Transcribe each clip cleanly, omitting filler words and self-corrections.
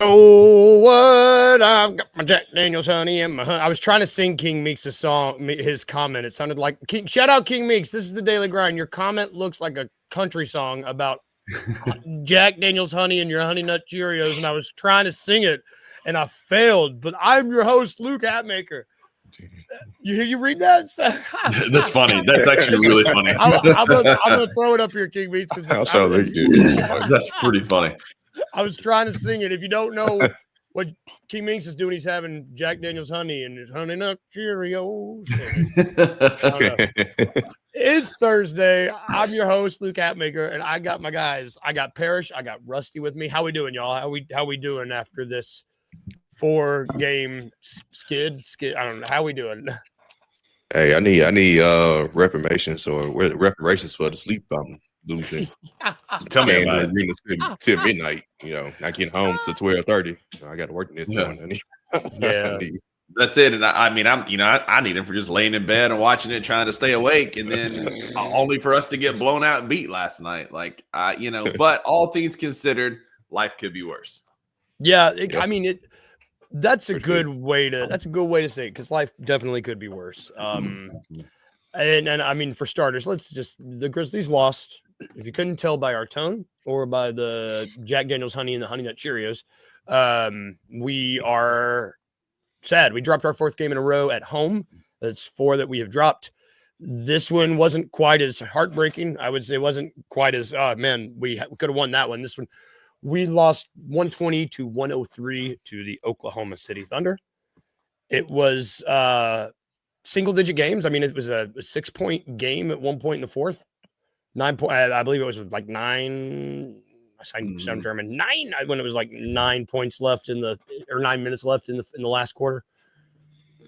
Oh, what? I've got my Jack Daniels honey and my I was trying to sing King Meeks' song, his comment. It sounded like shout out King Meeks. This is the Daily Grind. Your comment looks like a country song about Jack Daniels honey and your Honey Nut Cheerios, and I was trying to sing it, and I failed. But I'm your host, Luke Hatmaker. You read that? That's funny. That's actually really funny. I'm gonna throw it up here, King Meeks. That's pretty funny. I was trying to sing it. If you don't know what King Minx is doing, he's having Jack Daniels honey and his Honey Nut Cheerios. It's Thursday. I'm your host, Luke Hatmaker, and I got my guys. I got Parrish. I got Rusty with me. How we doing, y'all? How we doing after this 4-game skid? I don't know. How we doing? Hey, I need reparations for the sleep I'm losing. Tell me about it. Till midnight, not getting home till 12:30. I got to work this morning. Yeah. That's it. And I need him for just laying in bed and watching it, trying to stay awake, and then only for us to get blown out and beat last night. But all things considered, life could be worse. Yeah. That's a good way to say it, because life definitely could be worse. And I mean, for starters, the Grizzlies lost. If you couldn't tell by our tone or by the Jack Daniels honey and the Honey Nut Cheerios, we are sad. We dropped our 4th game in a row at home. That's 4 that we have dropped. This one wasn't quite as heartbreaking. I would say it wasn't quite as, we could have won that one. This one, we lost 120-103 to the Oklahoma City Thunder. It was single-digit games. I mean, it was a 6-point game at one point in the 4th. 9 point. I believe it was like 9. I sound German. 9 when it was like 9 points left 9 minutes left in the last quarter.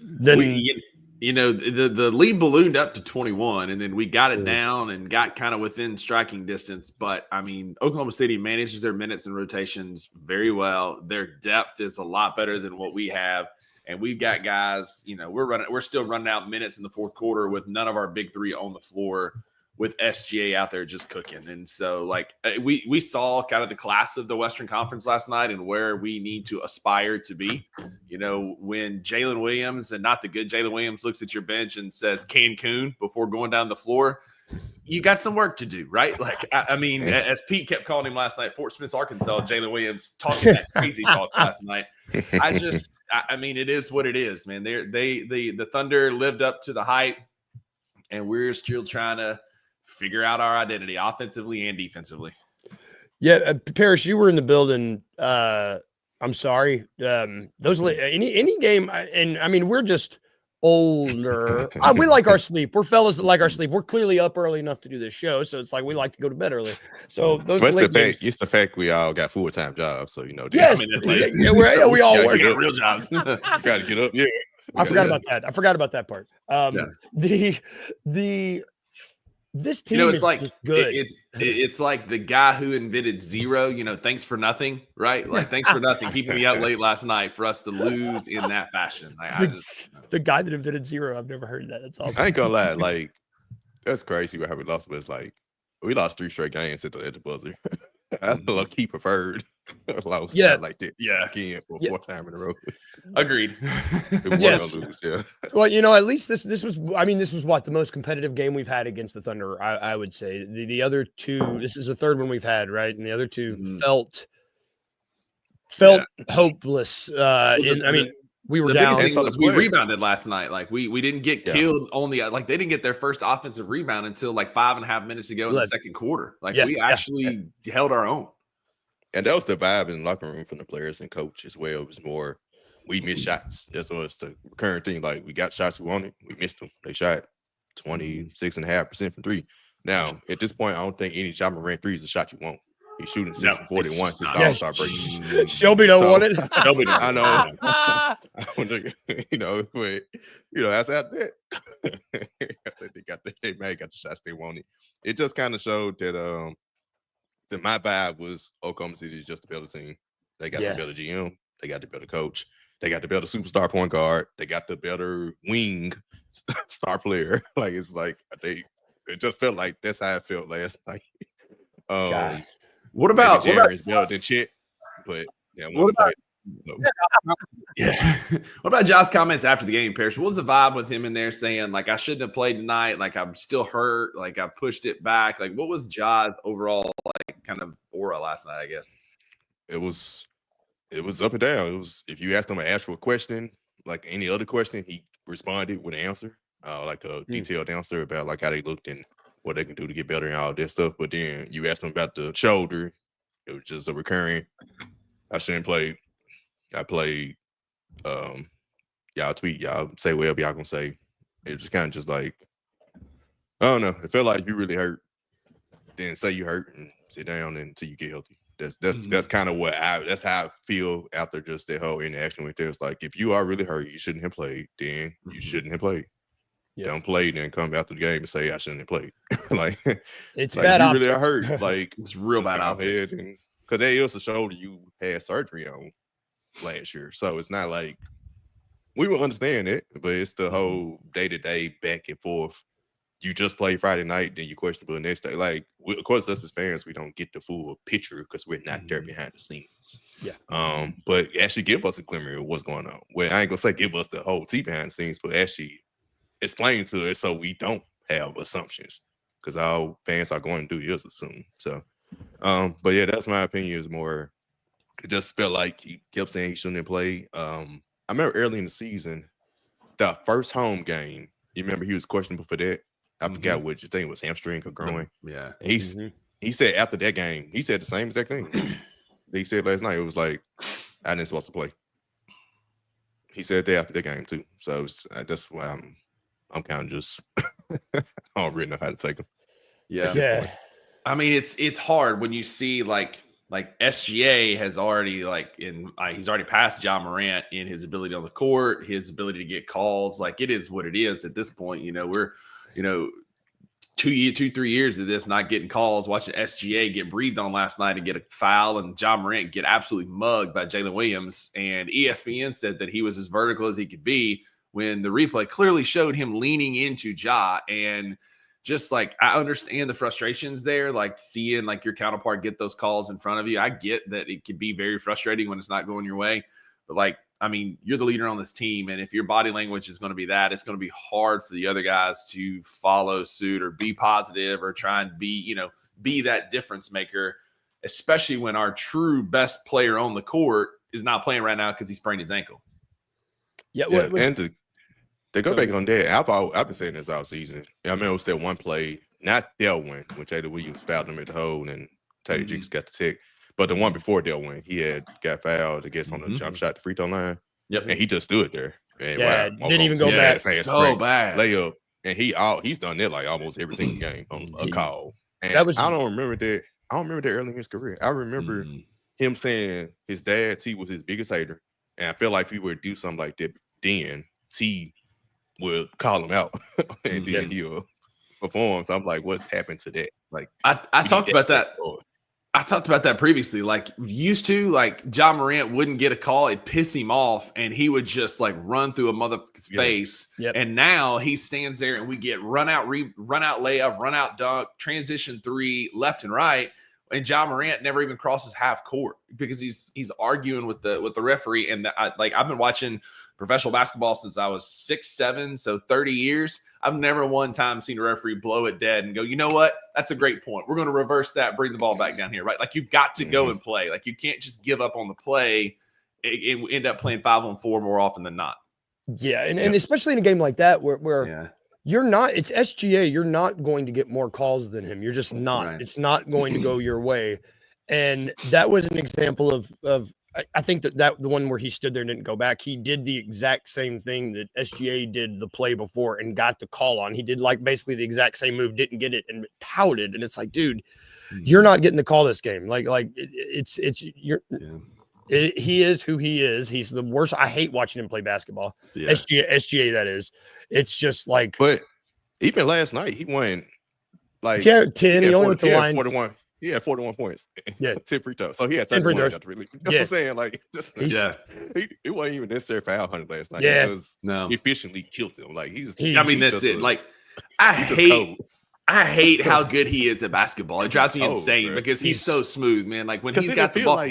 Then the lead ballooned up to 21, and then we got it down and got kind of within striking distance. But I mean, Oklahoma City manages their minutes and rotations very well. Their depth is a lot better than what we have. And we've got guys, we're still running out minutes in the 4th quarter with none of our big 3 on the floor, with SGA out there just cooking. And so we saw kind of the class of the Western Conference last night and where we need to aspire to be. When Jalen Williams, and not the good Jalen Williams, looks at your bench and says Cancun before going down the floor, you got some work to do, right? As Pete kept calling him last night, Fort Smith, Arkansas, Jalen Williams talking that crazy talk last night. It is what it is, man. The Thunder lived up to the hype, and we're still trying to figure out our identity offensively and defensively. Yeah, Parrish, you were in the building. I'm sorry. Those any game, and I mean, we're just older. We like our sleep. We're fellas that like our sleep. We're clearly up early enough to do this show, so it's like we like to go to bed early. So those. But it's the fact we all got full-time jobs, so Yes, we all work real jobs. Got to get up. Yeah. I forgot about that part. This team it's is like just good. It's like the guy who invented zero. Thanks for nothing, right? Like, thanks for nothing, keeping me out late last night for us to lose in that fashion. The guy that invented zero. I've never heard that. That's awesome. I ain't gonna lie, that's crazy. How we lost, but it's we lost 3 straight games at the buzzer. I low-key preferred lost like that. Yeah, again for 4th time in a row. Agreed. Yes. Lose, yeah. Well, at least this was. I mean, this was the most competitive game we've had against the Thunder. I would say the other 2. This is the 3rd one we've had, right? And the other 2 felt hopeless. We were down. We rebounded last night. We didn't get killed on the they didn't get their first offensive rebound until 5.5 minutes ago in the 2nd quarter. We actually held our own. And that was the vibe in the locker room from the players and coach as well. It was more, we missed shots. That's what's the current thing. We got shots we wanted, we missed them. They shot 26.5% from 3. Now, at this point, I don't think any Ja Morant 3 is a shot you want. He's shooting 6-41 since the All-Star break. Shelby don't want it. Shelby I know. But that's out there. They got the shots they wanted. It just kind of showed that my vibe was Oklahoma City is just a better team. They got the better GM. They got the better coach. They got the better superstar point guard. They got the better wing star player. It just felt like that's how it felt last night. What about Jerry's better than Chet? But So, Yeah. What about Josh's comments after the game, Parrish? What was the vibe with him in there saying, like, I shouldn't have played tonight, like I'm still hurt, like I pushed it back? Like, what was Josh's overall like kind of aura last night, I guess? it was up and down. It was, if you asked him an actual question, like any other question, he responded with an answer, like a detailed answer about like how they looked and what they can do to get better and all that stuff. But then you asked him about the shoulder, it was just a recurring, I shouldn't play. I played. Y'all tweet, y'all say whatever y'all gonna say. It was kind of just like, I don't know. It felt like you really hurt. Then say you hurt and sit down until you get healthy. That's kind of that's how I feel after just that whole interaction with this. Like, if you are really hurt, you shouldn't have played. Then you shouldn't have played. Yeah. Don't play, then come after the game and say I shouldn't have played. Like, it's like bad. You really are hurt. Like, it's real bad optics. Because that is a shoulder you had surgery on last year, so it's not like we will understand it, but it's the whole day-to-day back and forth. You just play Friday night, then you questionable the next day. Like, of course, us as fans, we don't get the full picture because we're not there behind the scenes. Yeah. But actually give us a glimmer of what's going on. Well, I ain't gonna say give us the whole tea behind the scenes, but actually explain to us so we don't have assumptions, because all fans are going to do is assume. So, but yeah, that's my opinion. Is more, it just felt like he kept saying he shouldn't have played. I remember early in the season, the first home game, you remember he was questionable for that. I forgot which thing was, hamstring or groin. Yeah. He said after that game, he said the same exact thing that he said last night. It was like, I didn't supposed to play. He said that after the game too. So that's why I'm kind of just I don't really know how to take him. Yeah. I mean, it's hard when you see like SGA has already he's already passed Ja Morant in his ability on the court, his ability to get calls. Like, it is what it is at this point. You know, we're 2-3 years of this not getting calls, watching SGA get breathed on last night and get a foul, and Ja Morant get absolutely mugged by Jalen Williams. And ESPN said that he was as vertical as he could be when the replay clearly showed him leaning into Ja. And just like, I understand the frustrations there, like seeing like your counterpart get those calls in front of you. I get that it can be very frustrating when it's not going your way, but like, I mean, you're the leader on this team, and if your body language is going to be that, it's going to be hard for the other guys to follow suit or be positive or try and be that difference maker, especially when our true best player on the court is not playing right now because he sprained his ankle. Yeah, and to go back on that, I've been saying this all season. I remember it was that one play, not that one, when Taylor Williams fouled him at the hole and Taylor Jenkins got the tick. But the one before that one, he had got fouled, I guess, on the jump shot, the free throw line. Yep. And he just stood there. And didn't even go back. So bad. Layup. And he's done that like almost every single game on a call. And I don't remember that. I don't remember that early in his career. I remember him saying his dad, T, was his biggest hater. And I feel like if he would do something like that, then T would call him out. And then he'll perform. So I'm like, what's happened to that? Like, I talked about that. I talked about that previously. Like, used to, like, Ja Morant wouldn't get a call, it'd piss him off, and he would just like run through a motherfucker's face. Yep. And now he stands there and we get run out layup, run out dunk, transition three, left and right. And Ja Morant never even crosses half court because he's arguing with the referee. And I've been watching professional basketball since I was 6'7", so 30 years. I've never one time seen a referee blow it dead and go, you know what? That's a great point. We're going to reverse that, bring the ball back down here, right? Like, you've got to go and play. Like, you can't just give up on the play and end up playing 5-on-4 more often than not. Yeah, and especially in a game like that where you're not, it's SGA, you're not going to get more calls than him. You're just not. Right. It's not going to go your way. And that was an example of I think that the one where he stood there and didn't go back, he did the exact same thing that SGA did the play before and got the call on. He did like basically the exact same move, didn't get it, and pouted. And it's like, dude, you're not getting the call this game. Like he is who he is. He's the worst. I hate watching him play basketball. Yeah. SGA, that is. It's just like. But even last night, he won like 10. He only went to the line. 41. He had 41 points. Yeah. 10 free throws. So he had 31 after release. You know what I'm saying? Like, it wasn't even necessary for Al Hunter last night. Because he efficiently killed them. Like, that's it. Like, I hate how good he is at basketball. It drives me insane because he's so smooth, man. Like, when he's got the ball.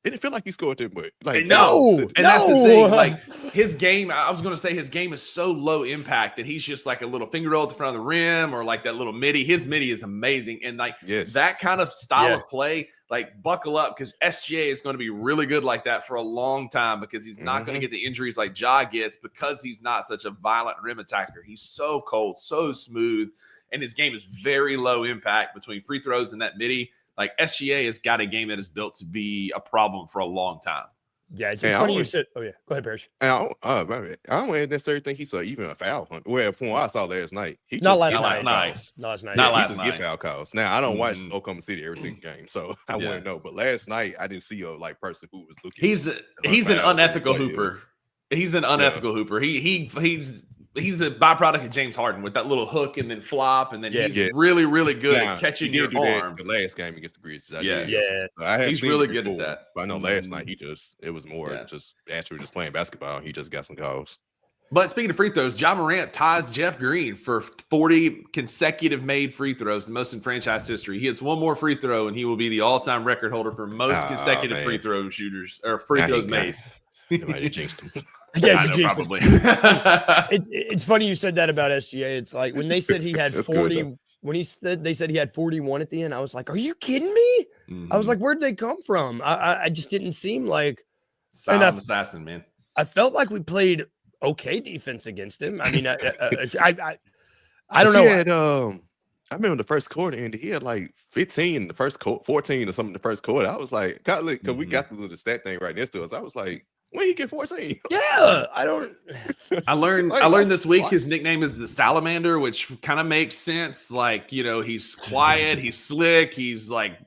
It didn't feel like he scored that much. Like No, and that's the thing. Like his game, I was going to say his game is so low impact that he's just like a little finger roll at the front of the rim or like that little midi. His midi is amazing, and like that kind of style of play, like buckle up because SGA is going to be really good like that for a long time because he's not going to get the injuries like Ja gets because he's not such a violent rim attacker. He's so cold, so smooth, and his game is very low impact between free throws and that midi. Like SGA has got a game that is built to be a problem for a long time. Yeah, it's funny you said. Oh yeah, go ahead, Parrish. I don't necessarily think he's even a foul hunter. Well, from what I saw last night, he not just last night. He just get foul calls. Now I don't watch Oklahoma City every single game, so I wouldn't know. But last night I didn't see a person who was looking. He's an unethical hooper. He's an unethical hooper. He's a byproduct of James Harden with that little hook and then flop, and then he's really, really good at catching your arm. The last game against the Grizzlies, He's really good at that. But I know last night it was more just actually just playing basketball. He just got some calls. But speaking of free throws, Ja Morant ties Jeff Green for 40 consecutive made free throws, the most in franchise history. He hits one more free throw, and he will be the all-time record holder for most consecutive free throw shooters or free throws made. Nobody jinxed him. Yeah, probably. It's funny you said that about SGA. It's like when they said he had 40, when they said he had 41 at the end, I was like, "Are you kidding me?" I was like, "Where'd they come from?" I just didn't seem like silent assassin, man. I felt like we played okay defense against him. I mean, I don't know. I remember the first quarter, and he had like 15 in the first quarter, 14 or something in the first quarter. I was like, because we got the little stat thing right next to us. I was like, when he get 14? Yeah, I don't. I learned this week his nickname is the Salamander, which kind of makes sense. Like, he's quiet, he's slick, he's like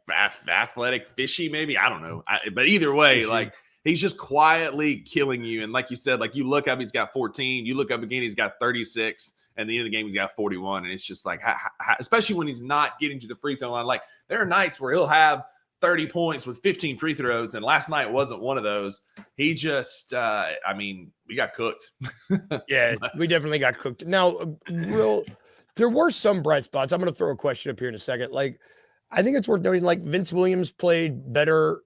athletic, fishy, maybe. I don't know. But either way, like he's just quietly killing you. And like you said, like you look up, he's got 14. You look up again, he's got 36. And the end of the game, he's got 41. And it's just like, especially when he's not getting to the free throw line. Like there are nights where he'll have 30 points with 15 free throws, and last night wasn't one of those. He just, we got cooked. Yeah, we definitely got cooked. Now, there were some bright spots. I'm going to throw a question up here in a second. Like, I think it's worth noting, like, Vince Williams played better.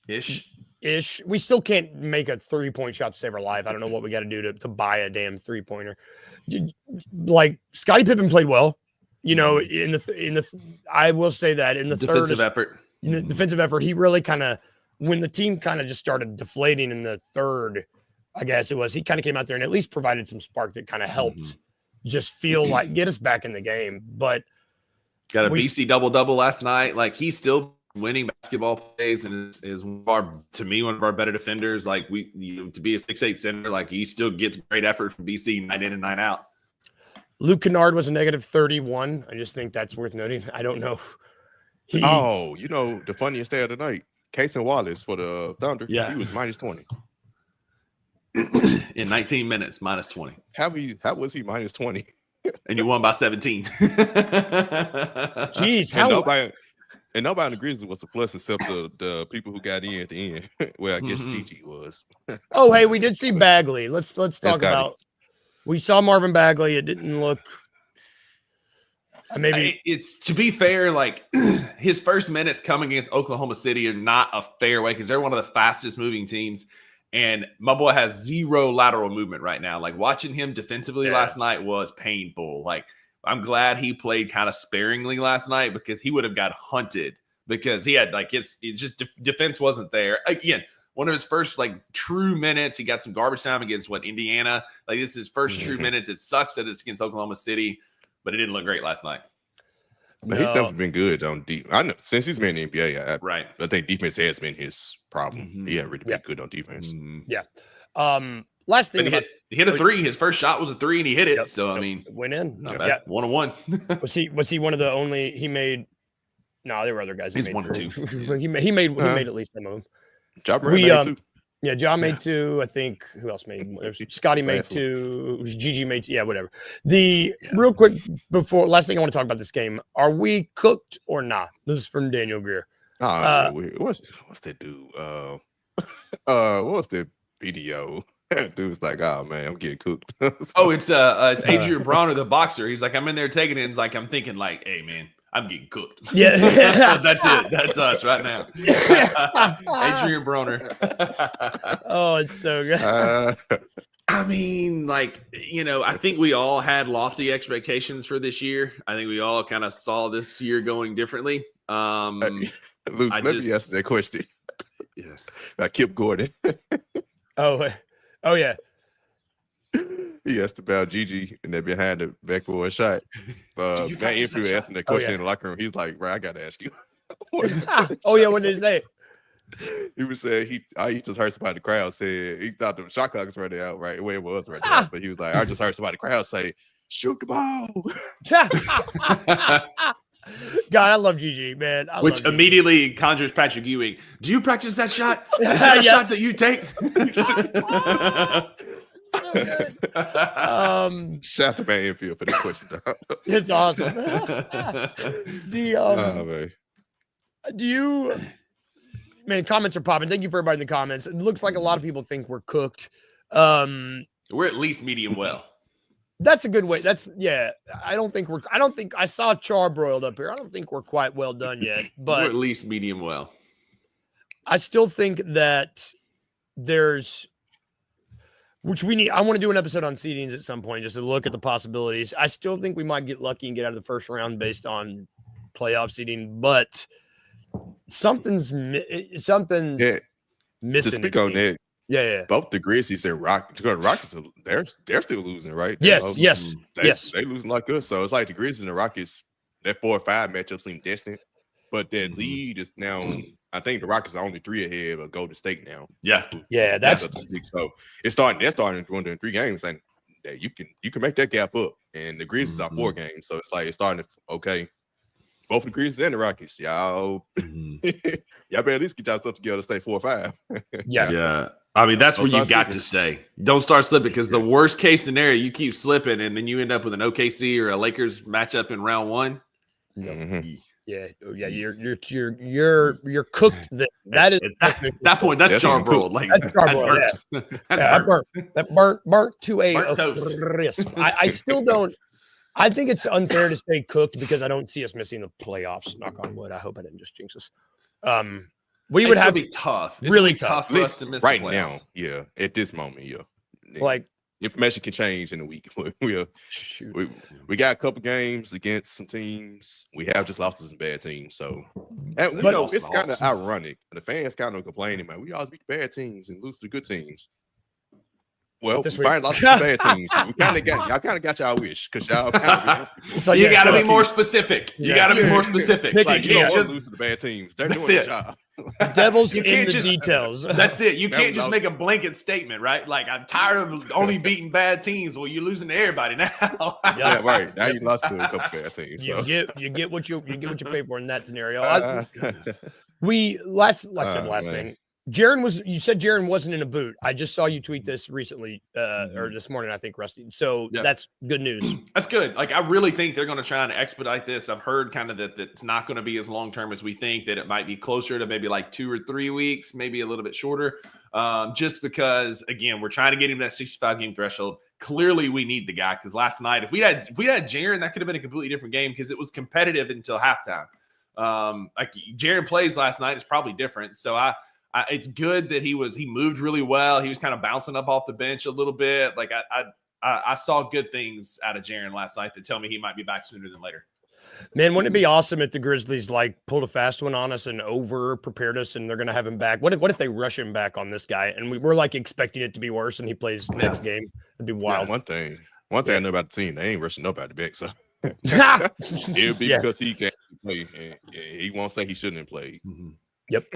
Ish. We still can't make a 3-point shot to save our life. I don't know what we got to do to buy a damn 3-pointer. Like, Scottie Pippen played well. In the I will say that in the defensive effort. In the defensive effort, he really kind of, when the team kind of just started deflating in the third, I guess it was, he kind of came out there and at least provided some spark that kind of helped just feel like get us back in the game. But got a BC double-double last night. Like he's still winning basketball plays and is one of our better defenders. Like to be a 6'8" center, like he still gets great effort from BC night in and night out. Luke Kennard was a -31. I just think that's worth noting. I don't know. The funniest day of the night, Casey Wallace for the Thunder. Yeah, he was -20 in 19 minutes, -20. How was he -20? And you won by 17. Jeez, nobody in the Grizzlies was a plus except the people who got in at the end. Well, I guess Gigi was. Oh, hey, we did see Bagley. Let's talk about. We saw Marvin Bagley. It didn't look. Maybe it's, to be fair, like his first minutes coming against Oklahoma City are not a fair way because they're one of the fastest moving teams. And my boy has zero lateral movement right now. Like watching him defensively last night was painful. Like I'm glad he played kind of sparingly last night because he would have got hunted because he had like it's just defense wasn't there. Again, one of his first like true minutes. He got some garbage time against Indiana. Like this is his first true minutes. It sucks that it's against Oklahoma City. But it didn't look great last night. But he's never been good on deep. I know since he's been in the NBA. Right. I think defense has been his problem. He hasn't really been good on defense. Yeah. Last thing he hit a three. His first shot was a three, and he hit it. So I mean, went in. Not bad. 1-on-1. Was he one of the only? He made. No, there were other guys. He's 1 or 2. he made at least some of them. Ja made 2. Yeah, John made 2. I think who else made? Scotty made 2. Gigi made 2. Yeah, whatever. Real quick before last thing I want to talk about this game. Are we cooked or not? This is from Daniel Greer. What's that dude? What's that video? That dude's like, oh man, I'm getting cooked. It's Adrian Bronner, the boxer. He's like, I'm in there taking it. And like, I'm thinking like, hey man, I'm getting cooked. Yeah. That's it. That's us right now. Adrian Broner. Oh, it's so good. I mean, like, I think we all had lofty expectations for this year. I think we all kind of saw this year going differently. Luke, let me ask that question. Yeah. About Kip Gordon. Oh, yeah. He asked about Gigi and that behind the backboard shot. you Matt practice that Infield shot? asking that question in the locker room. He's like, "Bro, I gotta ask you." Oh yeah, what did he say? He was saying he just heard somebody in the crowd say he thought the shot clock was running out, right? Where it was right there. But he was like, I just heard somebody in the crowd say, "Shoot the ball." God, I love GG, man. Which immediately conjures Patrick Ewing. Do you practice that shot? Is that a shot that you take? So good. Shout out to Matt Infield for this question. It's awesome. Do you, man, comments are popping. Thank you for everybody in the comments. It looks like a lot of people think we're cooked. We're at least medium well. That's a good way. I don't think I saw charbroiled up here. I don't think we're quite well done yet, but we're at least medium well. I still think that there's, I want to do an episode on seedings at some point just to look at the possibilities. I still think we might get lucky and get out of the first round based on playoff seeding, but something's missing. To speak on that, yeah. Both the Grizzlies and Rockets, they're still losing, right? Yes. They losing like us. So it's like the Grizzlies and the Rockets, that 4 or 5 matchup seem distant, but their lead is now. I think the Rockets are only 3 ahead of Golden State now. Yeah. That's so it's starting. They're starting to win in 3 games, and that you can make that gap up. And the Grizzlies are 4 games, so it's like it's starting to both the Grizzlies and the Rockets, y'all. Y'all better at least get y'all stuff together to stay 4 or 5. Yeah. I mean, that's where you got to stay. Don't start slipping because the worst case scenario, you keep slipping, and then you end up with an OKC or a Lakers matchup in round 1. Mm-hmm. Yeah, you're cooked. That is at that point. That's charbroiled. Like that's charbroiled. That burnt to a crisp. I still don't. I think it's unfair to say cooked because I don't see us missing the playoffs. Knock on wood. I hope I didn't just jinx us. We would have to be tough. It's really tough for us to miss right now. Yeah, at this moment, like information can change in a week. We got a couple games against some teams. We have just lost to some bad teams. So, it's kind of ironic. The fans kind of complaining, man. We always beat bad teams and lose to good teams. Well, we finally lost to bad teams. We kind of got y'all wish because y'all so you got to be more specific. You got to be more specific. It's like you don't want to lose to the bad teams. They're doing their job. Devil's in the details. That's it. You can't just make a blanket statement, right? Like, I'm tired of only beating bad teams. Well, you're losing to everybody now. Yeah, right. Now you lost to a couple bad teams. So. You get what you pay for in that scenario. Last thing. You said Jaren wasn't in a boot. I just saw you tweet this recently, or this morning, I think, Rusty. So that's good news. That's good. Like, I really think they're going to try and expedite this. I've heard kind of that it's not going to be as long-term as we think, that it might be closer to maybe like 2 or 3 weeks, maybe a little bit shorter. Just because, again, we're trying to get him that 65-game threshold. Clearly, we need the guy because last night, if we had Jaren, that could have been a completely different game because it was competitive until halftime. Like Jaren plays last night, it's probably different. So it's good that he moved really well. He was kind of bouncing up off the bench a little bit. Like I saw good things out of Jaren last night that tell me he might be back sooner than later. Man, wouldn't it be awesome if the Grizzlies pulled a fast one on us and over prepared us and they're going to have him back? What if they rush him back on this guy and we're expecting it to be worse and he plays next game? It'd be wild. Yeah, one thing I know about the team, they ain't rushing nobody back. So it'll be because he can't play and he won't say he shouldn't have played. Mm-hmm. Yep.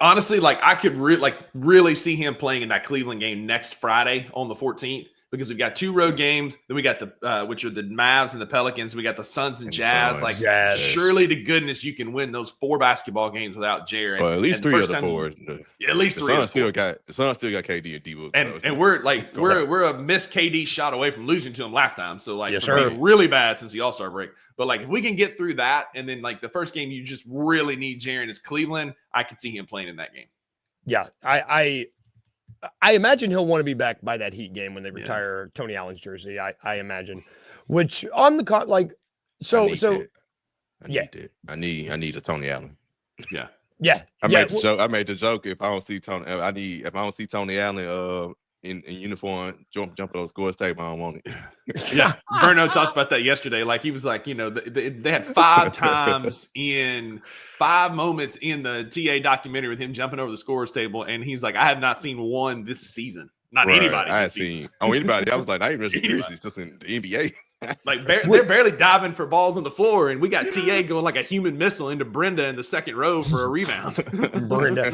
Honestly, I could really see him playing in that Cleveland game next Friday on the 14th because we've got 2 road games. Then we got the which are the Mavs and the Pelicans. We got the Suns and Jazz. Surely to goodness you can win those 4 basketball games without Jaren. Well, at least 3 of the 4. At least 3. The Suns still got KD and D-Book. And we're a missed KD shot away from losing to him last time. So yes, being really bad since the All-Star break. But if we can get through that, and then the first game you just really need Jaren is Cleveland, I could see him playing in that game. Yeah, I imagine he'll want to be back by that Heat game when they retire Tony Allen's jersey. I imagine, which on the I need that. I need a Tony Allen. Yeah. Yeah. I made the joke. If I don't see Tony, if I don't see Tony Allen in uniform jumping on the scores table, I don't want it. Yeah. Verno talked about that yesterday. Like he was like, they had 5 times in 5 moments in the TA documentary with him jumping over the scores table, and he's like, I have not seen one this season. Not anybody. I seen anybody. I was like, not even just Grizzlies, just in the NBA. Like they're barely diving for balls on the floor, and we got TA going like a human missile into Brenda in the second row for a rebound. Brenda,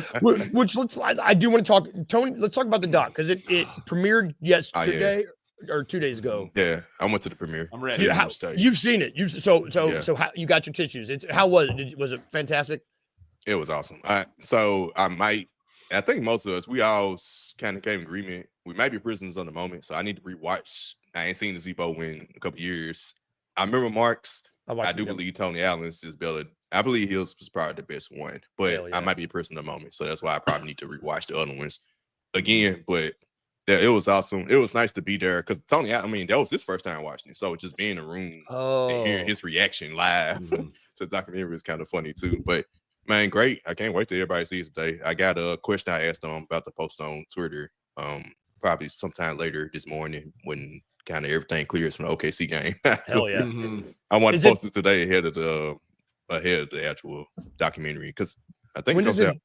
which I do want to talk, Tony. Let's talk about the doc because it premiered yesterday or 2 days ago. Yeah, I went to the premiere. I'm ready. You've seen it. So how you got your tissues? How was it? Was it fantastic? It was awesome. I think most of us, we all kind of came in agreement. We might be prisoners on the moment, so I need to rewatch. I ain't seen the Zebo win in a couple years. I remember Marks. I do believe Tony Allen's is better. I believe Hills was probably the best one, but I might be a person of the moment, so that's why I probably need to rewatch the other ones again. But it was awesome. It was nice to be there because Tony Allen, that was his first time watching it, so just being in the room and hearing his reaction live to the documentary was kind of funny too. But man, great! I can't wait till everybody sees it today. I got a question I asked them about to post on Twitter, probably sometime later this morning when kind of everything clears from the OKC game. Hell yeah! I want to post it today ahead of the actual documentary because I think when is it?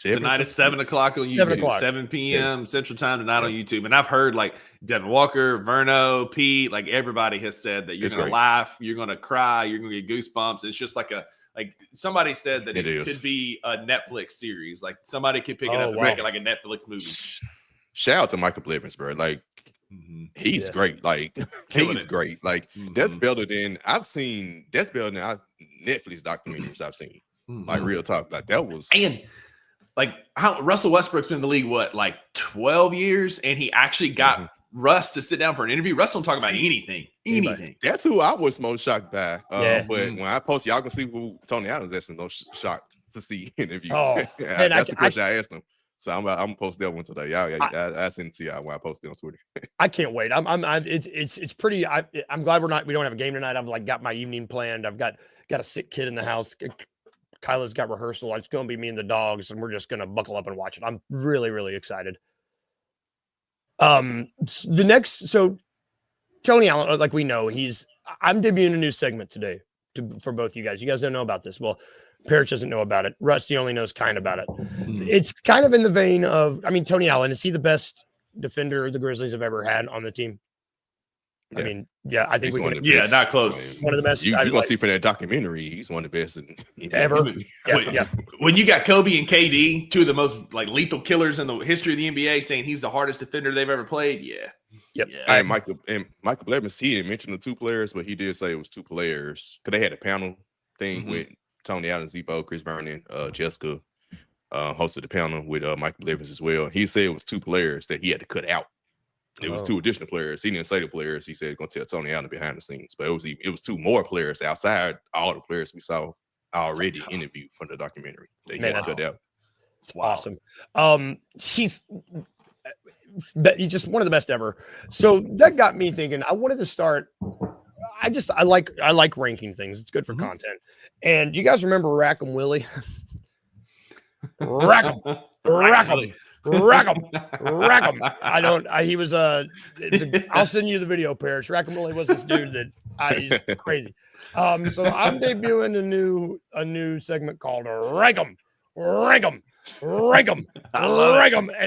Tonight at 7 o'clock on YouTube, 7 p.m. Central Time tonight on YouTube. And I've heard like Devin Walker, Verno, Pete, like everybody has said that you're going to laugh, you're going to cry, you're going to get goosebumps. It's just like somebody said that it could be a Netflix series. Like somebody could pick it up and make it like a Netflix movie. Shout out to Michael Blevins, bro. Like he's great. Like he's great. Like that's better than Netflix documentaries I've seen. Like real talk. Like that was like how Russell Westbrook's been in the league, like 12 years, and he actually got Russ to sit down for an interview. Russ don't talk about anything. That's who I was most shocked by. But when I post, y'all can see who Tony Allen's actually most shocked to see interview. That's the question I asked him. So I'm gonna post that one today. I sent it to y'all when I posted on Twitter. I can't wait. It's pretty. I'm glad we don't have a game tonight. I've like got my evening planned. I've got a sick kid in the house. Kyla's got rehearsal. It's going to be me and the dogs, and we're just going to buckle up and watch it. I'm really, really excited. So Tony Allen, like we know, I'm debuting a new segment today for both you guys. You guys don't know about this. Well, Parrish doesn't know about it. Rusty only knows kind of about it. It's kind of in the vein of, Tony Allen, is he the best defender the Grizzlies have ever had on the team? Yeah. I think not close. One of the best. You're gonna see from that documentary, he's one of the best ever. When you got Kobe and KD, 2 of the most like lethal killers in the history of the NBA, saying he's the hardest defender they've ever played. Hey, Michael Blevins, he didn't mention the 2 players, but he did say it was 2 players because they had a panel thing with Tony Allen, Zebo, Chris Vernon, Jessica hosted the panel with Michael Blevins as well. He said it was 2 players that he had to cut out. It was 2 additional players. He didn't say the players. He said going to tell Tony Allen behind the scenes, but it was 2 more players outside all the players we saw already interviewed from the documentary that he had to cut out. It's awesome. He's just one of the best ever. So that got me thinking. I wanted to start. I like ranking things. It's good for content. And do you guys remember Rack'em Willie? Rack'em. He was I'll send you the video, Parrish. Rack'em Willie was this dude that he's crazy. So I'm debuting a new segment called Rack'em, and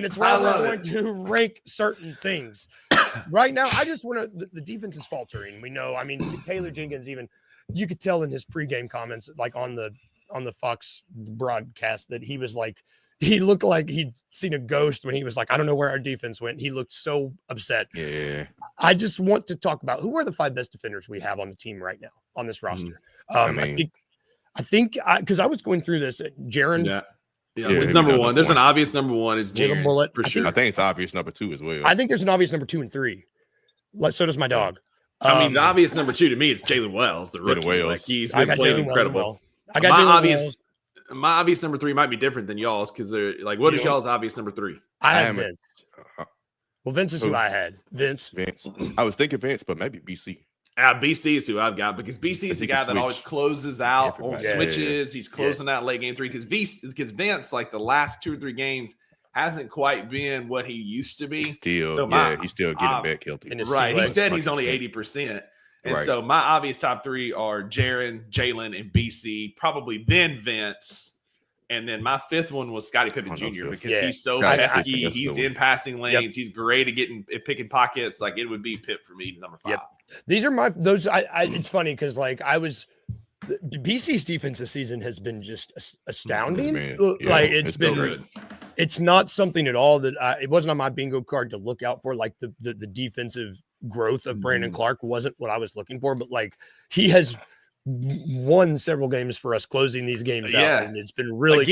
it's where we're going to rank certain things. Right now, I just want to. The defense is faltering. We know. Taylor Jenkins, even you could tell in his pregame comments, like on the Fox broadcast, that he was like. He looked like he'd seen a ghost when he was like, I don't know where our defense went. He looked so upset. Yeah. I just want to talk about who are the 5 best defenders we have on the team right now on this roster. I think because I was going through this, Jaren. Yeah, it's number 1. There's an obvious number 1. It's Jaren for sure. I think it's obvious number 2 as well. I think there's an obvious number 2 and 3. So does my dog. The obvious number 2 to me is Jalen Wells, the rookie. Like he's been playing incredible. I got Jalen Wells. My obvious number 3 might be different than y'all's because they're like, what is y'all's obvious number 3? I have Vince. Well, Vince is who I had. Vince. I was thinking Vince, but maybe BC. BC is who I've got because BC is the guy that always closes out on switches. He's closing out late game 3 because Vince, like the last 2 or 3 games, hasn't quite been what he used to be. He's still getting back healthy. Right. He said he's only 80%. And so my obvious top 3 are Jaren, Jalen, and BC, probably then Vince. And then my 5th one was Scottie Pippen Jr. because he's so pesky. He's in passing lanes. He's great at picking pockets. Like it would be Pip for me, number 5. These are it's funny because like BC's defense this season has been just astounding. Like it's not something at all that it wasn't on my bingo card to look out for. Like the defensive growth of Brandon Clark wasn't what I was looking for, but like he has won several games for us closing these games out, and it's been really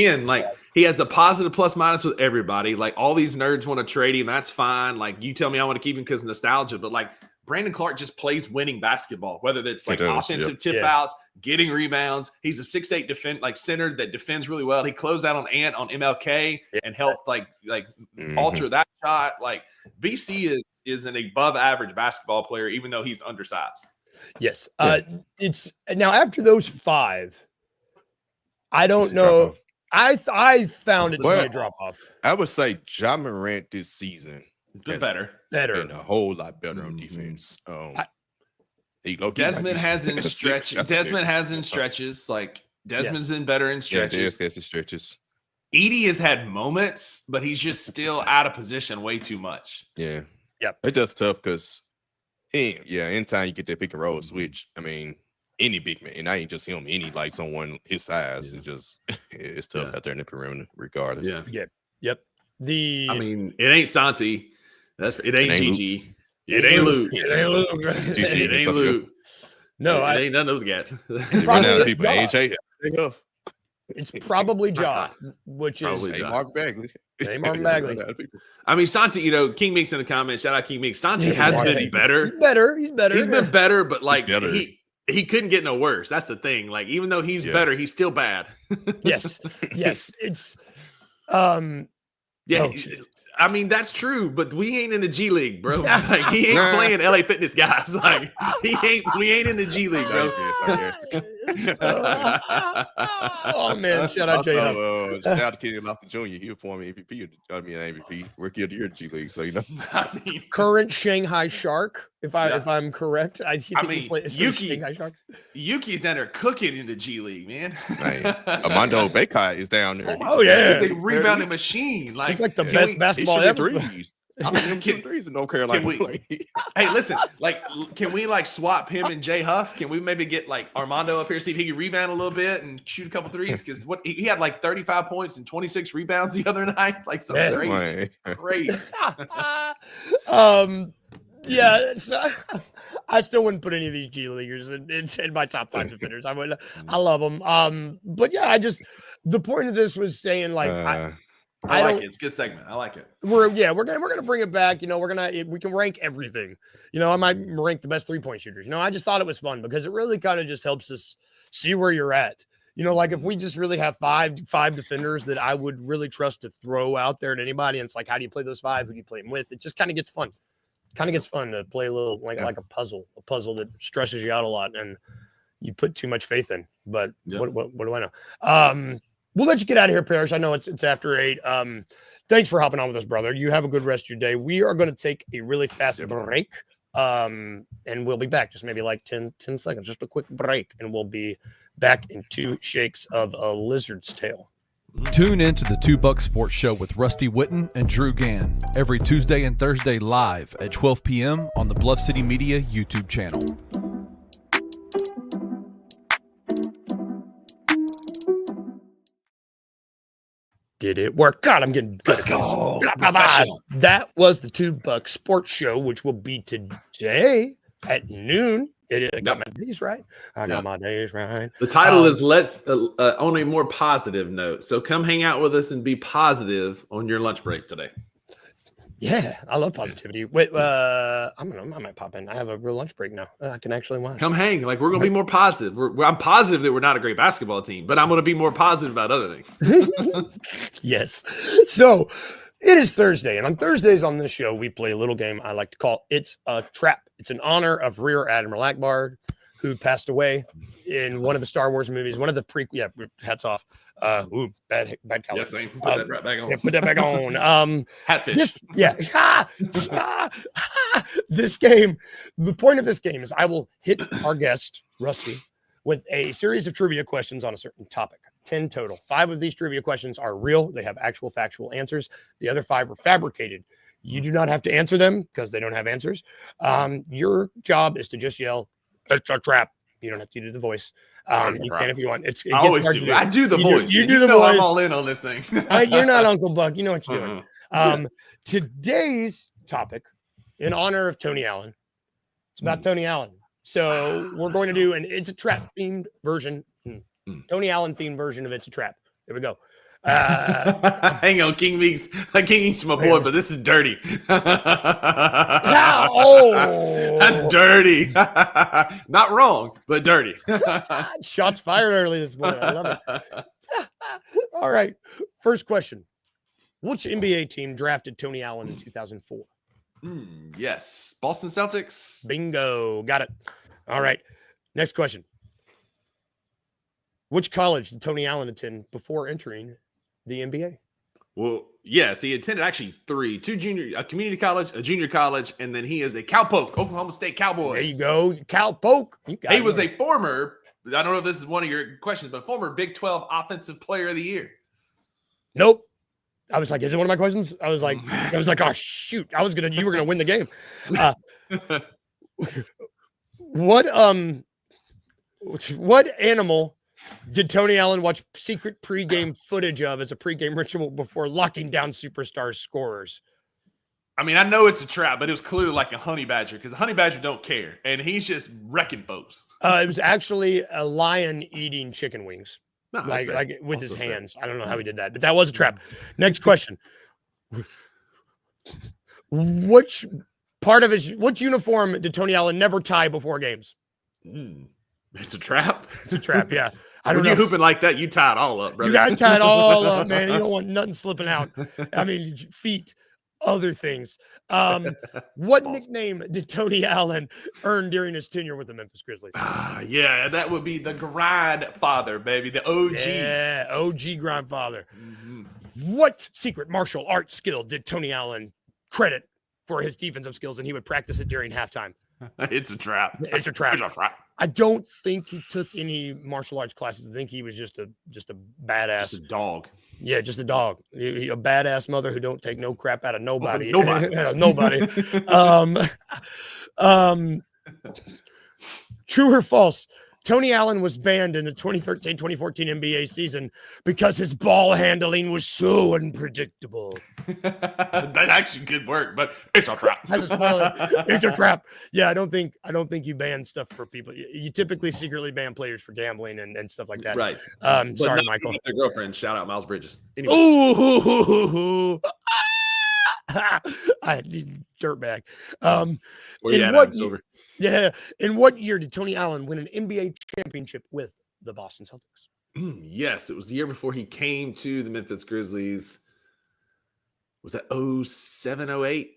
he has a positive plus minus with everybody. Like all these nerds want to trade him, that's fine. Like you tell me I want to keep him because of nostalgia, but like Brandon Clark just plays winning basketball, whether that's like offensive tip outs, getting rebounds. He's a 6'8" center that defends really well. He closed out on Ant on MLK and helped alter that shot. Like BC is an above average basketball player, even though he's undersized. Yes. It's now after those 5, I don't know. I found it to be a drop off. I would say Ja Morant this season has been better. And a whole lot better on defense. Desmond has in stretches. Desmond has in stretches. Like Desmond's been better in stretches. Yeah, stretches. Edie has had moments, but he's just still out of position way too much. Yeah. Yep. It's just tough because anytime you get that pick and roll switch, I mean, any big man, and I ain't just him, like someone his size, it's tough out there in the perimeter regardless. Yep. It ain't Santi. It ain't Gigi. It ain't Luke. It ain't Luke. No, it ain't none of those guys. People AJ. It's probably Ja, which is Mark Bagley. Mark Bagley. I mean, Santi, King Meeks in the comments. Shout out King Meeks. Santi has been better. He's better. He's been better, but like he couldn't get no worse. That's the thing. Like even though he's better, he's still bad. Yes. It's I mean, that's true, but we ain't in the G League, bro. Like he ain't playing LA Fitness guys. Like we ain't in the G League, bro. Oh man, shout out Jay. Shout out to Kenny Lofton Jr. He was former MVP. MVP, Rookie of the Year G League. So current Shanghai Shark. If I'm correct, I think he plays Shanghai Shark. Yuki's down there cooking in the G League, man. Armando Bakai is down there. Oh yeah, he's a rebounding machine. Like he's like the best basketball ever. I'm shooting threes in North Carolina. Hey, listen, can we swap him and Jay Huff? Can we maybe get Armando up here, see if he can rebound a little bit and shoot a couple threes? Because he had 35 points and 26 rebounds the other night. Something crazy. Yeah, I still wouldn't put any of these G Leaguers in my top 5 defenders. I love them. But yeah, the point of this was saying I like it. It's a good segment. I like it. We're gonna bring it back. We can rank everything. I might rank the best 3-point shooters. I just thought it was fun because it really kind of just helps us see where you're at. If we just really have five defenders that I would really trust to throw out there to anybody, and it's how do you play those 5? Who do you play them with? It just kind of gets fun. To play a little like a puzzle that stresses you out a lot and you put too much faith in. But what do I know? We'll let you get out of here, Parrish. I know it's after 8. Thanks for hopping on with us, brother. You have a good rest of your day. We are going to take a really fast break, and we'll be back. Just maybe 10 seconds, just a quick break, and we'll be back in 2 shakes of a lizard's tail. Tune in to the $2 Sports Show with Rusty Witten and Drew Gann every Tuesday and Thursday live at 12 p.m. on the Bluff City Media YouTube channel. Did it work? God, I'm getting good at this. That was the $2 Sports Show, which will be today at noon. I got my days right. Got my days right. The title is "Let's on a More Positive Note." So come hang out with us and be positive on your lunch break today. Yeah, I love positivity. Wait, I might pop in. I have a real lunch break now. I can actually watch. Come hang. We're going to be more positive. I'm positive that we're not a great basketball team, but I'm going to be more positive about other things. Yes. So It is Thursday, and on Thursdays on this show, we play a little game I like to call It's a Trap. It's in honor of Rear Admiral Akbar, who passed away in one of the Star Wars movies, one of the hats off. Bad color. Yes, put that right back on. Yeah, put that back on. Hatfish. This game, the point of this game is I will hit our guest, Rusty, with a series of trivia questions on a certain topic. 10 total. 5 of these trivia questions are real. They have actual factual answers. The other 5 are fabricated. You do not have to answer them because they don't have answers. Your job is to just yell, "It's a trap." You don't have to do the voice. You can if you want. I always do. I do the voice. You do the voice. I'm all in on this thing. You're not Uncle Buck. You know what you're doing. Today's topic, in honor of Tony Allen, it's about Tony Allen. So we're going to do an It's a Trap themed version. Tony Allen themed version of It's a Trap. There we go. Hang on, King Ink's my boy, but this is dirty. That's dirty. Not wrong, but dirty. Shots fired early this morning. I love it. All right. First question. Which NBA team drafted Tony Allen in 2004? Yes. Boston Celtics. Bingo. Got it. All right. Next question. Which college did Tony Allen attend before entering the NBA? Well, yes, he attended actually 3: a community college, a junior college, and then he is a Cowpoke, Oklahoma State Cowboys. There you go, Cowpoke. He was a former, I don't know if this is one of your questions, but former Big 12 Offensive Player of the Year. Nope. I was like, is it one of my questions? I was like, oh shoot, you were gonna win the game. What animal did Tony Allen watch secret pregame footage of as a pregame ritual before locking down superstar scorers? I mean, I know it's a trap, but it was clearly like a honey badger because the honey badger don't care, and he's just wrecking folks. It was actually a lion eating chicken wings, No, like with his hands. I don't know how he did that, but that was a trap. Next question: which uniform did Tony Allen never tie before games? It's a trap. It's a trap. Yeah. When you're hooping like that, you tie it all up, brother. You got to tie it all up, man. You don't want nothing slipping out. I mean, feet, other things. What nickname did Tony Allen earn during his tenure with the Memphis Grizzlies? Yeah, that would be the Grindfather, baby, the OG. Yeah, OG Grindfather. What secret martial arts skill did Tony Allen credit for his defensive skills, and he would practice it during halftime? It's a trap. It's a trap. I don't think he took any martial arts classes. I think he was just a badass. Just a dog. Yeah, just a dog. A badass mother who don't take no crap out of nobody. Nobody. True or false? Tony Allen was banned in the 2013-2014 NBA season because his ball handling was so unpredictable. That actually could work, but it's a trap. It's a trap. Yeah, I don't think you ban stuff for people. You typically secretly ban players for gambling and stuff like that. Right. Sorry, Michael. Their girlfriend. Shout out Miles Bridges. Anyway. Ooh. I need dirtbag. In what year did Tony Allen win an NBA championship with the Boston Celtics? Yes, it was the year before he came to the Memphis Grizzlies. Was that 07, 08?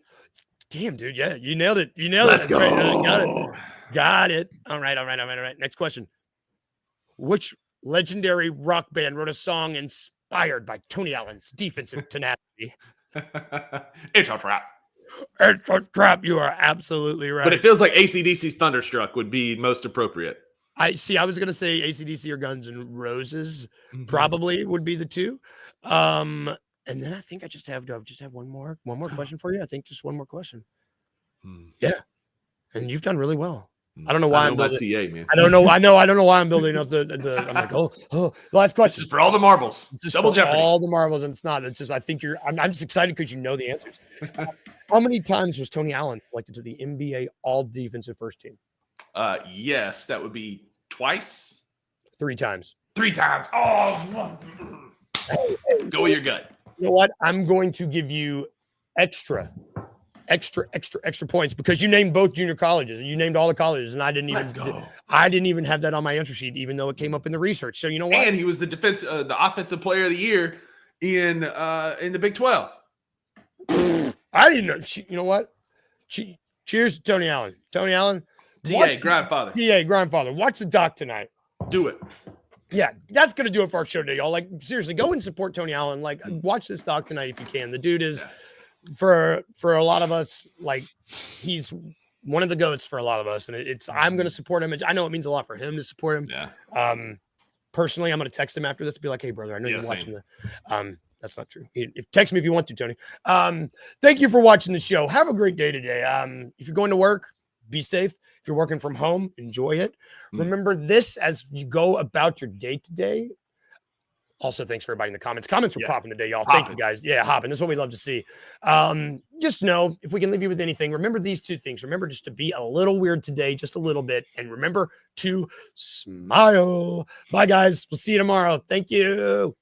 Damn, dude. Yeah, you nailed it. Let's go. Got it. All right. Next question. Which legendary rock band wrote a song inspired by Tony Allen's defensive tenacity? It's a trap. It's a trap. You are absolutely right. But it feels like AC/DC's Thunderstruck would be most appropriate. I was going to say AC/DC or Guns N' Roses probably would be the two. And then I think I just have one more question for you. I think just one more question. Yeah. And you've done really well. I don't know why I'm building TA, man. I don't know why I'm building up the I'm like, oh, last question. This is for all the marbles. Double Jeopardy. All the marbles, and it's not. It's just I think I'm just excited because you know the answers. How many times was Tony Allen selected to the NBA All Defensive First Team? Yes, that would be twice. 3 times. 3 times. Oh, go with your gut. You know what? I'm going to give you extra points because you named both junior colleges. You named all the colleges, and I didn't even have that on my answer sheet, even though it came up in the research. So you know what? And he was the offensive player of the year in the Big 12. I didn't know. You know what? Cheers to Tony Allen. Tony Allen. DA, grandfather. DA, grandfather. Watch the doc tonight. Do it. Yeah, that's going to do it for our show today, y'all. Like, seriously, go and support Tony Allen. Like, watch this doc tonight if you can. The dude is, for a lot of us, like, he's one of the GOATs for a lot of us. And I'm going to support him. I know it means a lot for him to support him. Yeah. Personally, I'm going to text him after this to be like, hey, brother, I know you're watching the. That's not true. Text me if you want to, Tony. Thank you for watching the show. Have a great day today. If you're going to work, be safe. If you're working from home, enjoy it. Remember this as you go about your day today. Also, thanks for everybody in the comments. Comments were popping today, y'all. Thank you, guys. Yeah, hopping. This is what we love to see. Just know, if we can leave you with anything, remember these two things. Remember just to be a little weird today, just a little bit. And remember to smile. Bye, guys. We'll see you tomorrow. Thank you.